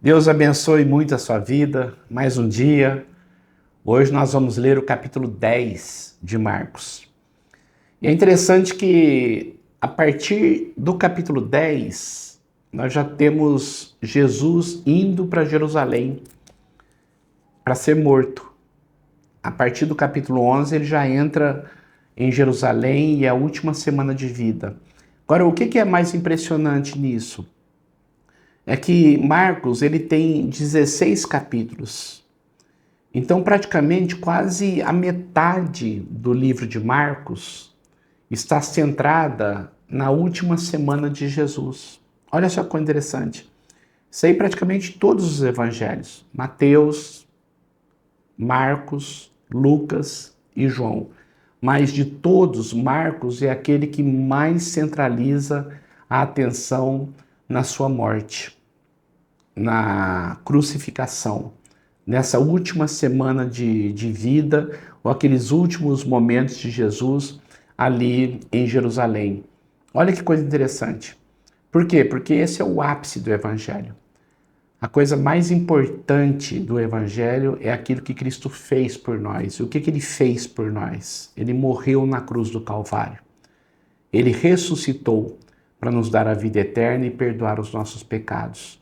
Deus abençoe muito a sua vida, mais um dia. Hoje nós vamos ler o capítulo 10 de Marcos. E é interessante que a partir do capítulo 10, nós já temos Jesus indo para Jerusalém para ser morto. A partir do capítulo 11 ele já entra em Jerusalém e é a última semana de vida. Agora, o que é mais impressionante nisso? É que Marcos ele tem 16 capítulos. Então, praticamente, quase a metade do livro de Marcos está centrada na última semana de Jesus. Olha só que coisa interessante. Isso aí praticamente todos os evangelhos. Mateus, Marcos, Lucas e João. Mas de todos, Marcos é aquele que mais centraliza a atenção na sua morte, na crucificação, nessa última semana de vida, ou aqueles últimos momentos de Jesus ali em Jerusalém. Olha que coisa interessante. Por quê? Porque esse é o ápice do Evangelho. A coisa mais importante do Evangelho é aquilo que Cristo fez por nós. O que ele fez por nós? Ele morreu na cruz do Calvário. Ele ressuscitou para nos dar a vida eterna e perdoar os nossos pecados.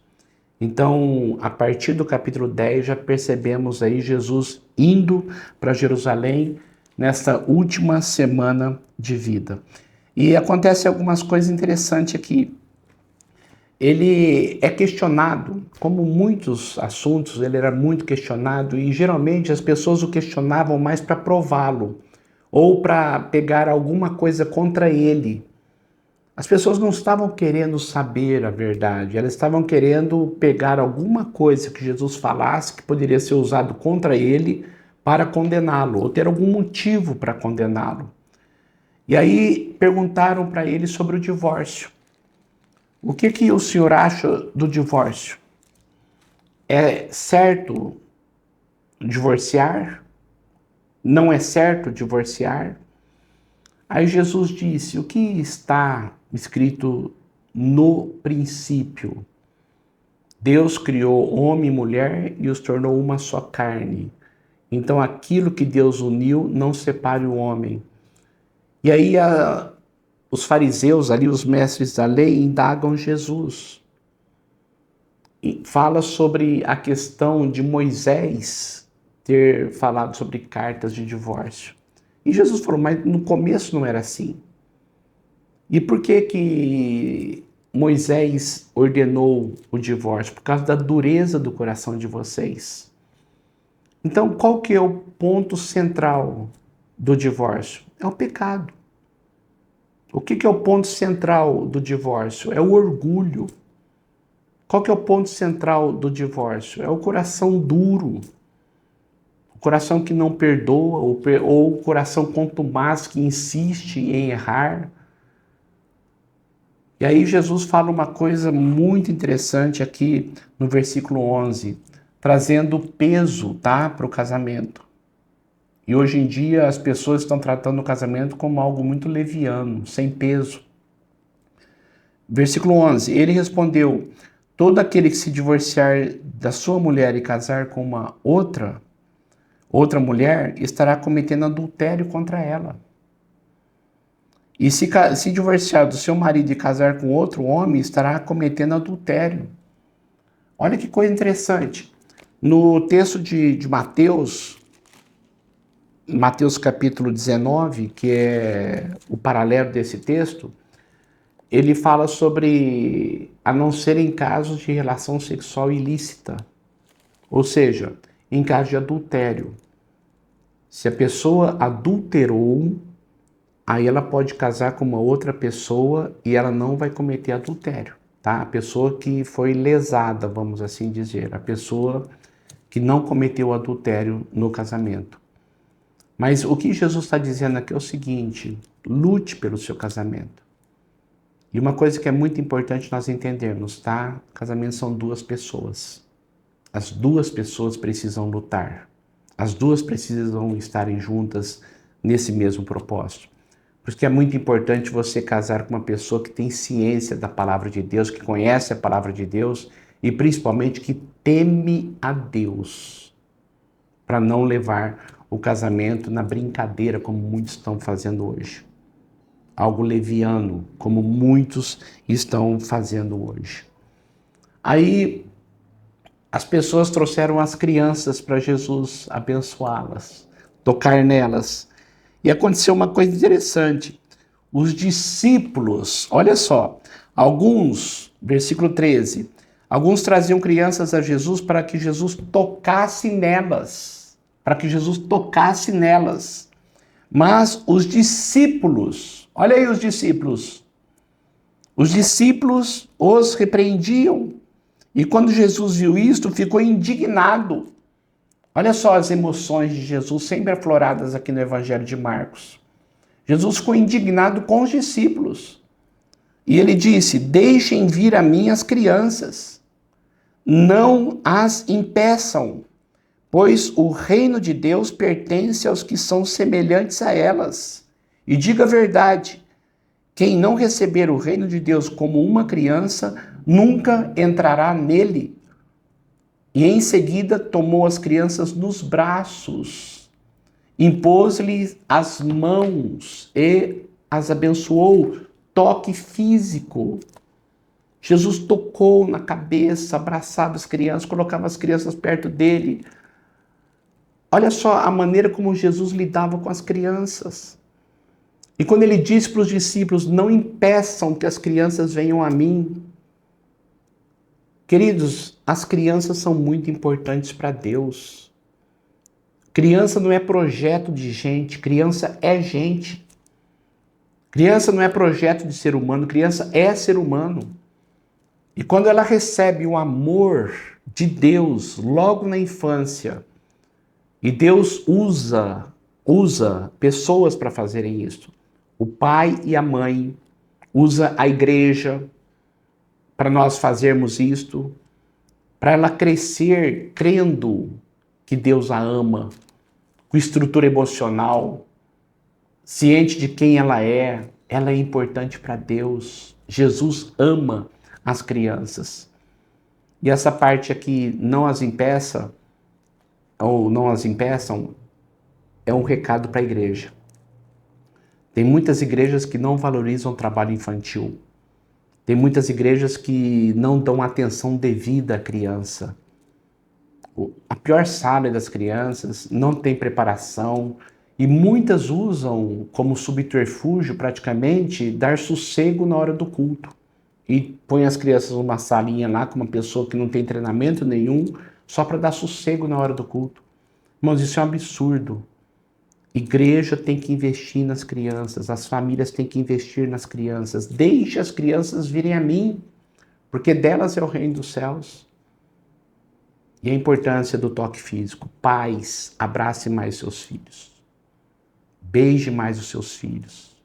Então, a partir do capítulo 10, já percebemos aí Jesus indo para Jerusalém nesta última semana de vida. E acontece algumas coisas interessantes aqui. Ele é questionado, como muitos assuntos, ele era muito questionado e geralmente as pessoas o questionavam mais para prová-lo ou para pegar alguma coisa contra ele. As pessoas não estavam querendo saber a verdade, elas estavam querendo pegar alguma coisa que Jesus falasse que poderia ser usado contra ele para condená-lo, ou ter algum motivo para condená-lo. E aí perguntaram para ele sobre o divórcio. O que o senhor acha do divórcio? É certo divorciar? Não é certo divorciar? Aí Jesus disse, o que está escrito no princípio? Deus criou homem e mulher e os tornou uma só carne. Então aquilo que Deus uniu, não separe o homem. E aí os fariseus ali, os mestres da lei, indagam Jesus. E fala sobre a questão de Moisés ter falado sobre cartas de divórcio. E Jesus falou, mas no começo não era assim. E por que Moisés ordenou o divórcio? Por causa da dureza do coração de vocês. Então, qual que é o ponto central do divórcio? É o pecado. O que é o ponto central do divórcio? É o orgulho. Qual que é o ponto central do divórcio? É o coração duro. O coração que não perdoa, ou o coração contumaz que insiste em errar. E aí Jesus fala uma coisa muito interessante aqui no versículo 11, trazendo peso, tá, para o casamento. E hoje em dia as pessoas estão tratando o casamento como algo muito leviano, sem peso. Versículo 11, ele respondeu, todo aquele que se divorciar da sua mulher e casar com uma outra mulher, estará cometendo adultério contra ela. E se divorciar do seu marido e casar com outro homem, estará cometendo adultério. Olha que coisa interessante. No texto de Mateus, Mateus capítulo 19, que é o paralelo desse texto, ele fala sobre a não ser em casos de relação sexual ilícita. Ou seja, em caso de adultério. Se a pessoa adulterou, aí ela pode casar com uma outra pessoa e ela não vai cometer adultério, tá? A pessoa que foi lesada, vamos assim dizer, a pessoa que não cometeu adultério no casamento. Mas o que Jesus está dizendo aqui é o seguinte, lute pelo seu casamento. E uma coisa que é muito importante nós entendermos, tá? Casamento são duas pessoas. As duas pessoas precisam lutar. As duas precisam estarem juntas nesse mesmo propósito. Por isso que é muito importante você casar com uma pessoa que tem ciência da palavra de Deus, que conhece a palavra de Deus e principalmente que teme a Deus, para não levar o casamento na brincadeira, como muitos estão fazendo hoje. Algo leviano, como muitos estão fazendo hoje. Aí, as pessoas trouxeram as crianças para Jesus abençoá-las, tocar nelas. E aconteceu uma coisa interessante. Os discípulos, olha só, alguns, versículo 13, alguns traziam crianças a Jesus para que Jesus tocasse nelas. Para que Jesus tocasse nelas. Mas os discípulos, olha aí os discípulos os repreendiam. E quando Jesus viu isto, ficou indignado. Olha só as emoções de Jesus, sempre afloradas aqui no Evangelho de Marcos. Jesus ficou indignado com os discípulos. E ele disse: deixem vir a mim as crianças, não as impeçam, pois o reino de Deus pertence aos que são semelhantes a elas. E diga a verdade, quem não receber o reino de Deus como uma criança, nunca entrará nele. E em seguida tomou as crianças nos braços, impôs-lhes as mãos e as abençoou. Toque físico. Jesus tocou na cabeça, abraçava as crianças, colocava as crianças perto dele. Olha só a maneira como Jesus lidava com as crianças. E quando ele disse para os discípulos: não impeçam que as crianças venham a mim. Queridos, as crianças são muito importantes para Deus. Criança não é projeto de gente, criança é gente. Criança não é projeto de ser humano, criança é ser humano. E quando ela recebe o amor de Deus logo na infância, e Deus usa pessoas para fazerem isso. O pai e a mãe, usa a igreja para nós fazermos isto, para ela crescer crendo que Deus a ama, com estrutura emocional, ciente de quem ela é importante para Deus. Jesus ama as crianças. E essa parte aqui, não as impeça, ou não as impeçam, é um recado para a igreja. Tem muitas igrejas que não valorizam o trabalho infantil. Tem muitas igrejas que não dão atenção devida à criança. A pior sala é das crianças, não tem preparação, e muitas usam como subterfúgio, praticamente, dar sossego na hora do culto. E põe as crianças numa salinha lá com uma pessoa que não tem treinamento nenhum, só para dar sossego na hora do culto. Irmãos, isso é um absurdo. Igreja tem que investir nas crianças, as famílias têm que investir nas crianças. Deixe as crianças virem a mim, porque delas é o reino dos céus. E a importância do toque físico. Pais, abrace mais seus filhos. Beije mais os seus filhos.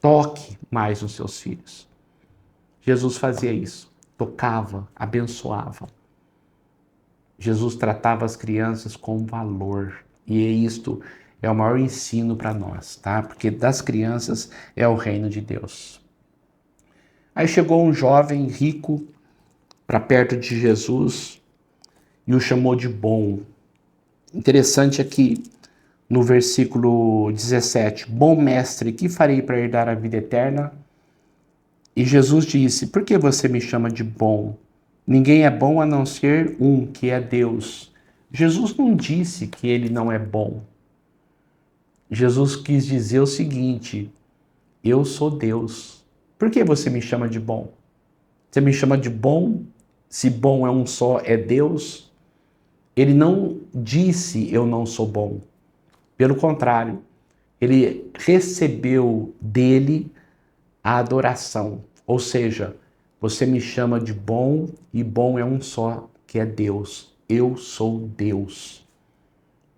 Toque mais os seus filhos. Jesus fazia isso. Tocava, abençoava. Jesus tratava as crianças com valor. E isto é o maior ensino para nós, tá? Porque das crianças é o reino de Deus. Aí chegou um jovem rico para perto de Jesus e o chamou de bom. Interessante aqui no versículo 17. Bom mestre, que farei para herdar a vida eterna? E Jesus disse: por que você me chama de bom? Ninguém é bom a não ser um, que é Deus. Jesus não disse que ele não é bom. Jesus quis dizer o seguinte: eu sou Deus. Por que você me chama de bom? Você me chama de bom? Se bom é um só, é Deus? Ele não disse eu não sou bom. Pelo contrário, ele recebeu dele a adoração. Ou seja, você me chama de bom e bom é um só, que é Deus. Eu sou Deus.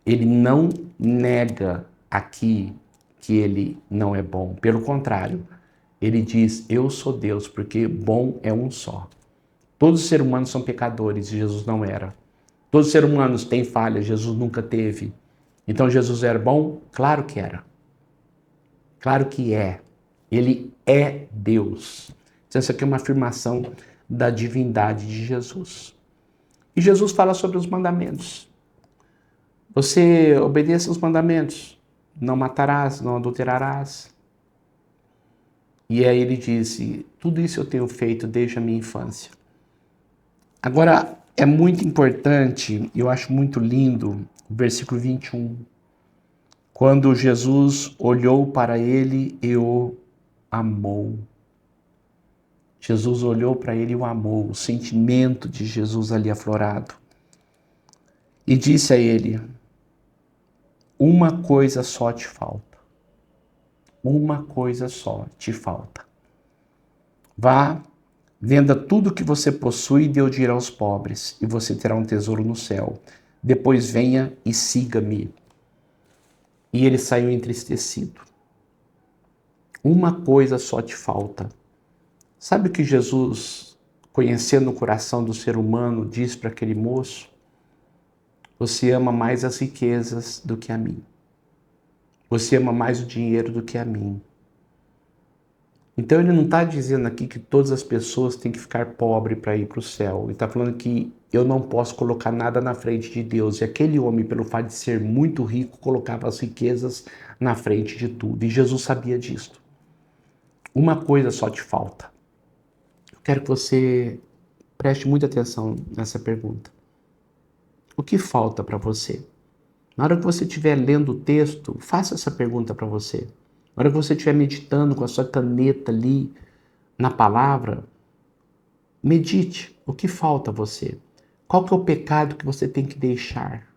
Ele não nega aqui que ele não é bom. Pelo contrário, ele diz, eu sou Deus, porque bom é um só. Todos os seres humanos são pecadores e Jesus não era. Todos os seres humanos têm falhas, Jesus nunca teve. Então Jesus era bom? Claro que era. Claro que é. Ele é Deus. Então, essa aqui é uma afirmação da divindade de Jesus. E Jesus fala sobre os mandamentos. Você obedeça os mandamentos. Não matarás, não adulterarás. E aí ele disse, tudo isso eu tenho feito desde a minha infância. Agora, é muito importante, eu acho muito lindo, o versículo 21. Quando Jesus olhou para ele e o amou. Jesus olhou para ele e o amou, o sentimento de Jesus ali aflorado. E disse a ele, uma coisa só te falta. Uma coisa só te falta. Vá, venda tudo que você possui e dê o dinheiro aos pobres, e você terá um tesouro no céu. Depois venha e siga-me. E ele saiu entristecido. Uma coisa só te falta. Sabe o que Jesus, conhecendo o coração do ser humano, diz para aquele moço? Você ama mais as riquezas do que a mim. Você ama mais o dinheiro do que a mim. Então ele não está dizendo aqui que todas as pessoas têm que ficar pobres para ir para o céu. Ele está falando que eu não posso colocar nada na frente de Deus. E aquele homem, pelo fato de ser muito rico, colocava as riquezas na frente de tudo. E Jesus sabia disso. Uma coisa só te falta. Eu quero que você preste muita atenção nessa pergunta. O que falta para você? Na hora que você estiver lendo o texto, faça essa pergunta para você. Na hora que você estiver meditando com a sua caneta ali na palavra, medite. O que falta a você? Qual que é o pecado que você tem que deixar?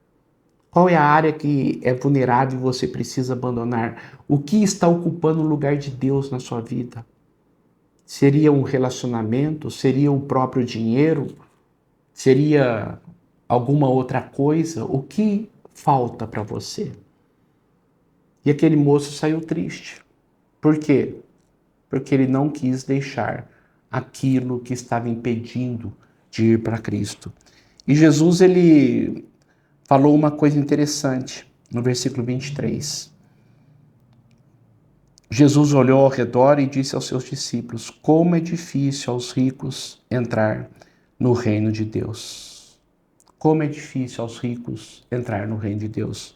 Qual é a área que é vulnerável e você precisa abandonar? O que está ocupando o lugar de Deus na sua vida? Seria um relacionamento? Seria o próprio dinheiro? Seria alguma outra coisa? O que falta para você? E aquele moço saiu triste. Por quê? Porque ele não quis deixar aquilo que estava impedindo de ir para Cristo. E Jesus, ele falou uma coisa interessante no versículo 23. Jesus olhou ao redor e disse aos seus discípulos, como é difícil aos ricos entrar no reino de Deus. Como é difícil aos ricos entrar no reino de Deus.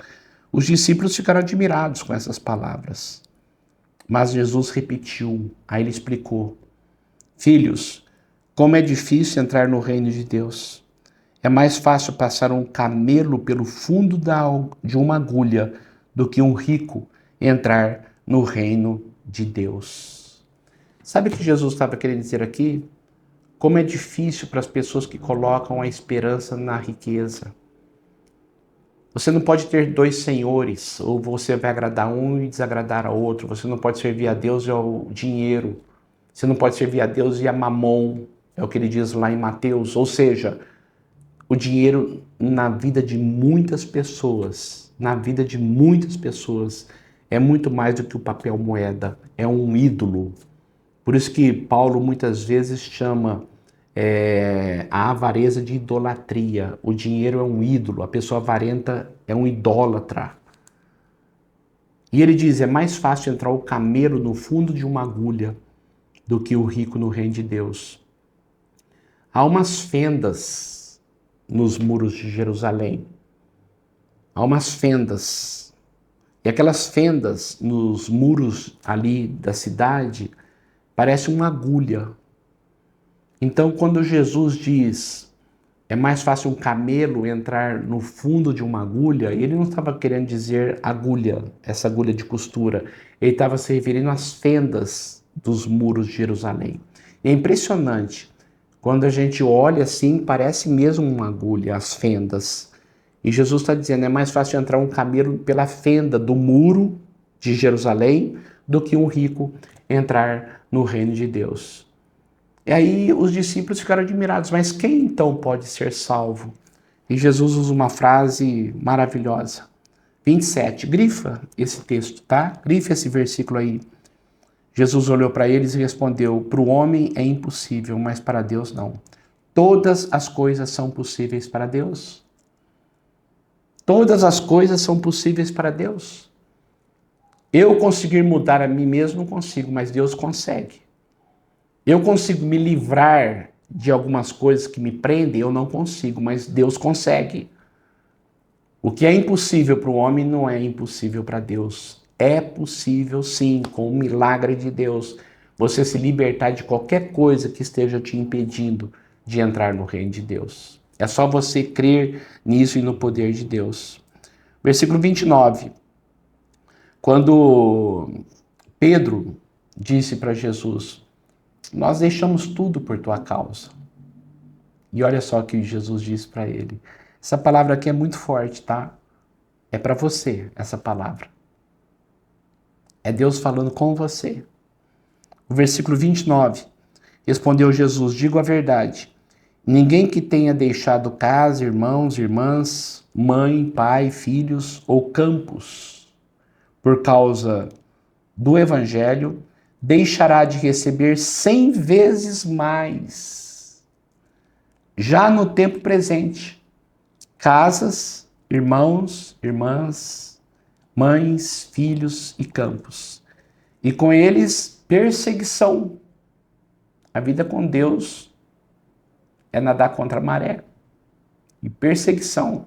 Os discípulos ficaram admirados com essas palavras. Mas Jesus repetiu, aí ele explicou. Filhos, como é difícil entrar no reino de Deus. É mais fácil passar um camelo pelo fundo de uma agulha do que um rico entrar no reino de Deus. Sabe o que Jesus estava querendo dizer aqui? Como é difícil para as pessoas que colocam a esperança na riqueza. Você não pode ter dois senhores, ou você vai agradar um e desagradar a outro. Você não pode servir a Deus e ao dinheiro. Você não pode servir a Deus e a mamon, é o que ele diz lá em Mateus. Ou seja, o dinheiro na vida de muitas pessoas, é muito mais do que o papel moeda, é um ídolo. Por isso que Paulo muitas vezes chama a avareza de idolatria. O dinheiro é um ídolo, a pessoa avarenta é um idólatra. E ele diz, é mais fácil entrar o camelo no fundo de uma agulha do que o rico no reino de Deus. Há umas fendas nos muros de Jerusalém. Há umas fendas. E aquelas fendas nos muros ali da cidade parecem uma agulha. Então, quando Jesus diz, é mais fácil um camelo entrar no fundo de uma agulha, ele não estava querendo dizer agulha, essa agulha de costura. Ele estava se referindo às fendas dos muros de Jerusalém. E é impressionante. Quando a gente olha assim, parece mesmo uma agulha, as fendas. E Jesus está dizendo, é mais fácil entrar um camelo pela fenda do muro de Jerusalém do que um rico entrar no reino de Deus. E aí os discípulos ficaram admirados, mas quem então pode ser salvo? E Jesus usa uma frase maravilhosa. 27, grifa esse texto, tá? Grifa esse versículo aí. Jesus olhou para eles e respondeu, para o homem é impossível, mas para Deus não. Todas as coisas são possíveis para Deus. Todas as coisas são possíveis para Deus. Eu conseguir mudar a mim mesmo não consigo, mas Deus consegue. Eu consigo me livrar de algumas coisas que me prendem, eu não consigo, mas Deus consegue. O que é impossível para o homem não é impossível para Deus. É possível, sim, com o milagre de Deus, você se libertar de qualquer coisa que esteja te impedindo de entrar no reino de Deus. É só você crer nisso e no poder de Deus. Versículo 29. Quando Pedro disse para Jesus: nós deixamos tudo por tua causa. E olha só o que Jesus disse para ele. Essa palavra aqui é muito forte, tá? É para você, essa palavra. É Deus falando com você. O versículo 29. Respondeu Jesus: digo a verdade. Ninguém que tenha deixado casa, irmãos, irmãs, mãe, pai, filhos ou campos, por causa do evangelho, deixará de receber 100 vezes mais, já no tempo presente, casas, irmãos, irmãs, mães, filhos e campos, e com eles perseguição. A vida com Deus é nadar contra a maré e perseguição.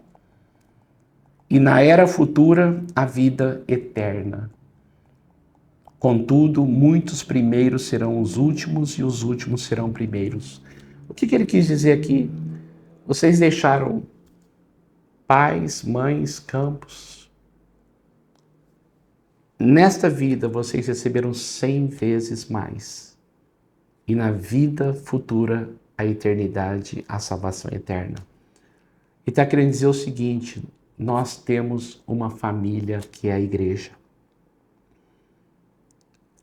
E na era futura, a vida eterna. Contudo, muitos primeiros serão os últimos e os últimos serão primeiros. O que ele quis dizer aqui? Vocês deixaram pais, mães, campos. Nesta vida, vocês receberam 100 vezes mais. E na vida futura, a eternidade, a salvação eterna. E está querendo dizer o seguinte: nós temos uma família que é a igreja.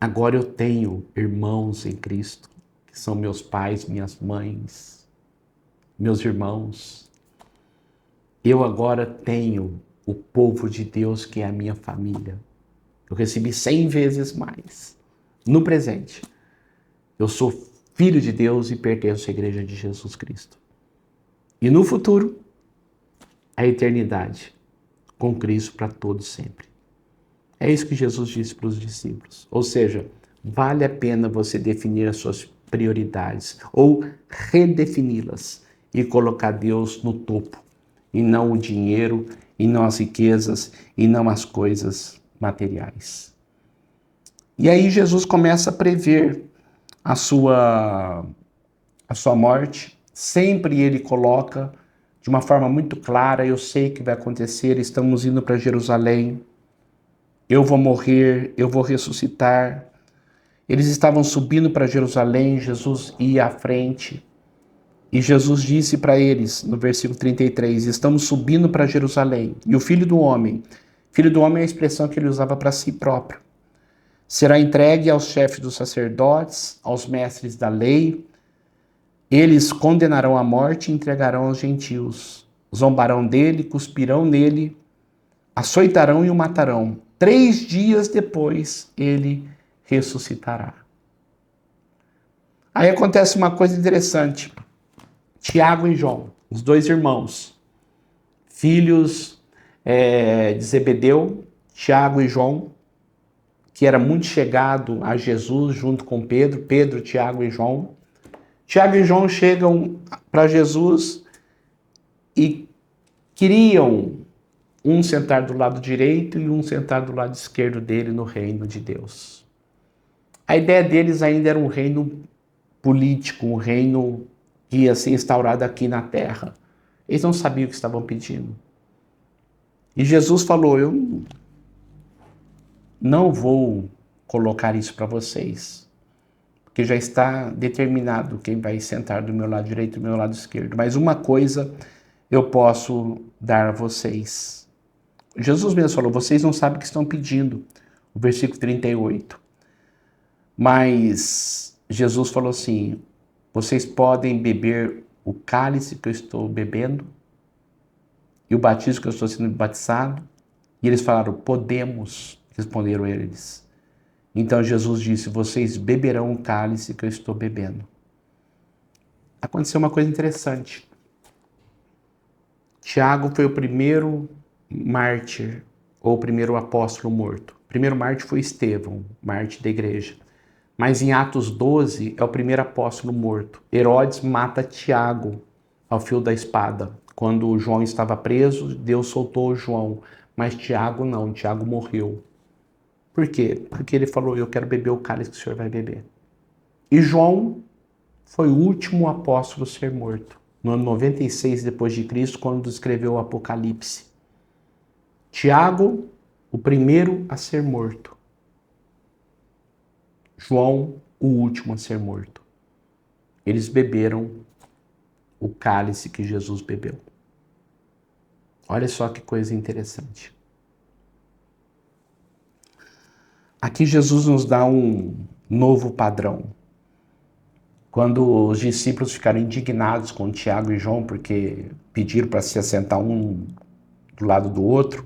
Agora eu tenho irmãos em Cristo, que são meus pais, minhas mães, meus irmãos. Eu agora tenho o povo de Deus, que é a minha família. Eu recebi 100 vezes mais. No presente, eu sou filho de Deus e pertenço à igreja de Jesus Cristo. E no futuro, a eternidade com Cristo para todos sempre. É isso que Jesus disse para os discípulos. Ou seja, vale a pena você definir as suas prioridades ou redefini-las e colocar Deus no topo, e não o dinheiro, e não as riquezas, e não as coisas materiais. E aí Jesus começa a prever a sua morte. Sempre ele coloca de uma forma muito clara: eu sei que vai acontecer, estamos indo para Jerusalém, eu vou morrer, eu vou ressuscitar. Eles estavam subindo para Jerusalém, Jesus ia à frente. E Jesus disse para eles, no versículo 33, estamos subindo para Jerusalém. E o Filho do Homem é a expressão que ele usava para si próprio, será entregue aos chefes dos sacerdotes, aos mestres da lei. Eles condenarão à morte e entregarão aos gentios. Zombarão dele, cuspirão nele, açoitarão e o matarão. 3 dias depois, ele ressuscitará. Aí acontece uma coisa interessante. Tiago e João, os 2 irmãos, filhos de Zebedeu, Tiago e João, que era muito chegado a Jesus junto com Pedro, Tiago e João. Tiago e João chegam para Jesus e queriam um sentar do lado direito e um sentar do lado esquerdo dele no reino de Deus. A ideia deles ainda era um reino político, um reino que ia ser instaurado aqui na terra. Eles não sabiam o que estavam pedindo. E Jesus falou: eu não vou colocar isso para vocês, porque já está determinado quem vai sentar do meu lado direito e do meu lado esquerdo. Mas uma coisa eu posso dar a vocês. Jesus mesmo falou: vocês não sabem o que estão pedindo. O versículo 38. Mas Jesus falou assim: vocês podem beber o cálice que eu estou bebendo e o batismo que eu estou sendo batizado? E eles falaram: podemos, responderam eles. Então Jesus disse: vocês beberão o cálice que eu estou bebendo. Aconteceu uma coisa interessante. Tiago foi o primeiro mártir, ou o primeiro apóstolo morto. O primeiro mártir foi Estevão, mártir da igreja. Mas em Atos 12 é o primeiro apóstolo morto. Herodes mata Tiago ao fio da espada. Quando João estava preso, Deus soltou João, mas Tiago não, Tiago morreu. Por quê? Porque ele falou, eu quero beber o cálice que o Senhor vai beber. E João foi o último apóstolo a ser morto, no ano 96 depois de Cristo, quando escreveu o Apocalipse. Tiago, o primeiro a ser morto. João, o último a ser morto. Eles beberam o cálice que Jesus bebeu. Olha só que coisa interessante. Aqui Jesus nos dá um novo padrão. Quando os discípulos ficaram indignados com Tiago e João, porque pediram para se assentar um do lado do outro,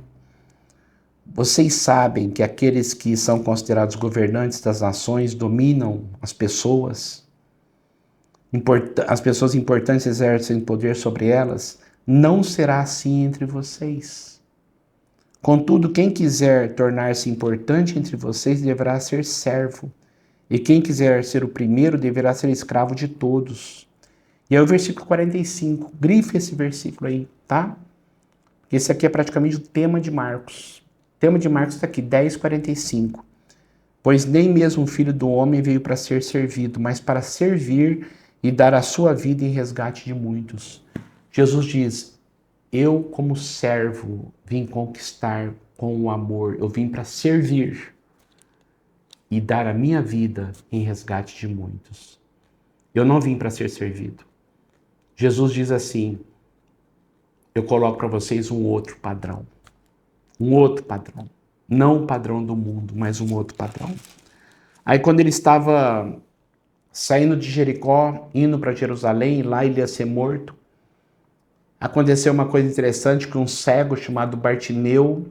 vocês sabem que aqueles que são considerados governantes das nações dominam as pessoas importantes exercem poder sobre elas, não será assim entre vocês. Contudo, quem quiser tornar-se importante entre vocês deverá ser servo, e quem quiser ser o primeiro deverá ser escravo de todos. E aí o versículo 45, grife esse versículo aí, tá? Esse aqui é praticamente o tema de Marcos. O tema de Marcos está aqui, 10:45. Pois nem mesmo o Filho do Homem veio para ser servido, mas para servir e dar a sua vida em resgate de muitos. Jesus diz, eu como servo vim conquistar com o amor, eu vim para servir e dar a minha vida em resgate de muitos. Eu não vim para ser servido. Jesus diz assim, eu coloco para vocês um outro padrão. Um outro padrão. Não o padrão do mundo, mas um outro padrão. Aí quando ele estava saindo de Jericó, indo para Jerusalém, e lá ele ia ser morto, aconteceu uma coisa interessante, que um cego chamado Bartimeu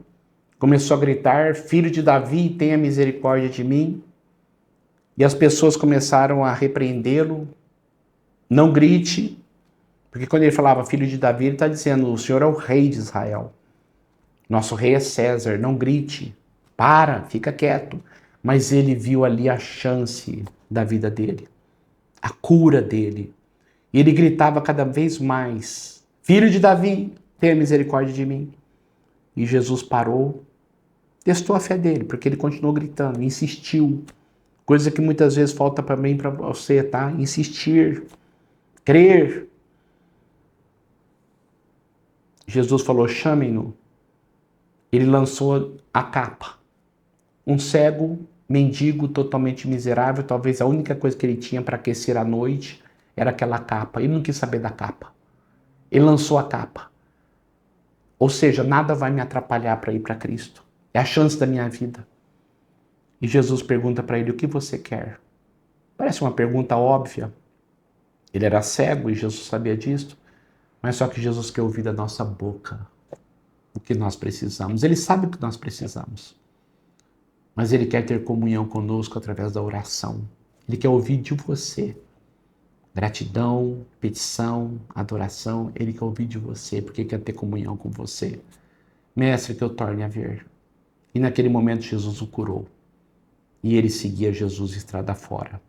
começou a gritar, filho de Davi, tenha misericórdia de mim. E as pessoas começaram a repreendê-lo, não grite, porque quando ele falava filho de Davi, ele está dizendo, o Senhor é o rei de Israel. Nosso rei é César, não grite, fica quieto. Mas ele viu ali a chance da vida dele, a cura dele. E ele gritava cada vez mais, filho de Davi, tenha misericórdia de mim. E Jesus parou, testou a fé dele, porque ele continuou gritando, insistiu. Coisa que muitas vezes falta para mim e para você, tá? Insistir, crer. Jesus falou, chamem-no. Ele lançou a capa. Um cego, mendigo, totalmente miserável, talvez a única coisa que ele tinha para aquecer a noite era aquela capa. Ele não quis saber da capa. Ele lançou a capa. Ou seja, nada vai me atrapalhar para ir para Cristo. É a chance da minha vida. E Jesus pergunta para ele, o que você quer? Parece uma pergunta óbvia. Ele era cego e Jesus sabia disso. Mas só que Jesus quer ouvir da nossa boca o que nós precisamos. Ele sabe o que nós precisamos. Mas ele quer ter comunhão conosco através da oração. Ele quer ouvir de você. Gratidão, petição, adoração. Ele quer ouvir de você, porque quer ter comunhão com você. Mestre, que eu torne a ver. E naquele momento Jesus o curou. E ele seguia Jesus estrada fora.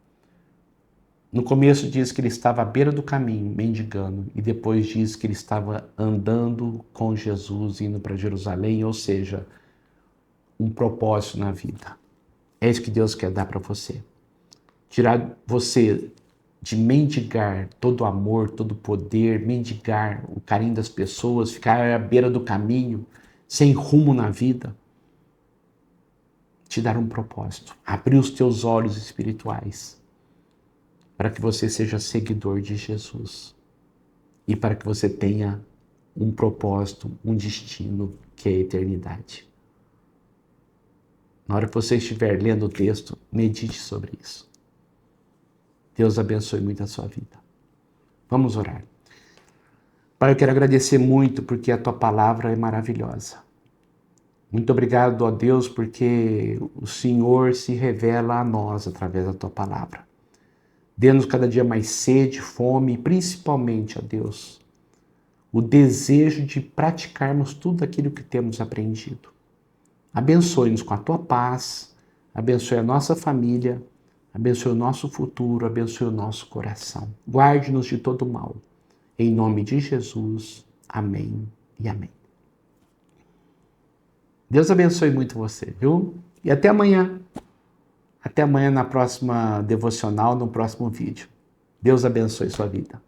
No começo diz que ele estava à beira do caminho, mendigando. E depois diz que ele estava andando com Jesus, indo para Jerusalém. Ou seja, um propósito na vida. É isso que Deus quer dar para você. Tirar você de mendigar todo o amor, todo o poder, mendigar o carinho das pessoas, ficar à beira do caminho, sem rumo na vida. Te dar um propósito. Abrir os teus olhos espirituais para que você seja seguidor de Jesus. E para que você tenha um propósito, um destino que é a eternidade. Na hora que você estiver lendo o texto, medite sobre isso. Deus abençoe muito a sua vida. Vamos orar. Pai, eu quero agradecer muito porque a tua palavra é maravilhosa. Muito obrigado, ó Deus, porque o Senhor se revela a nós através da tua palavra. Dê-nos cada dia mais sede, fome e principalmente, ó Deus, o desejo de praticarmos tudo aquilo que temos aprendido. Abençoe-nos com a tua paz, abençoe a nossa família, abençoe o nosso futuro, abençoe o nosso coração. Guarde-nos de todo mal. Em nome de Jesus, amém e amém. Deus abençoe muito você, viu? E até amanhã. Até amanhã na próxima devocional, no próximo vídeo. Deus abençoe sua vida.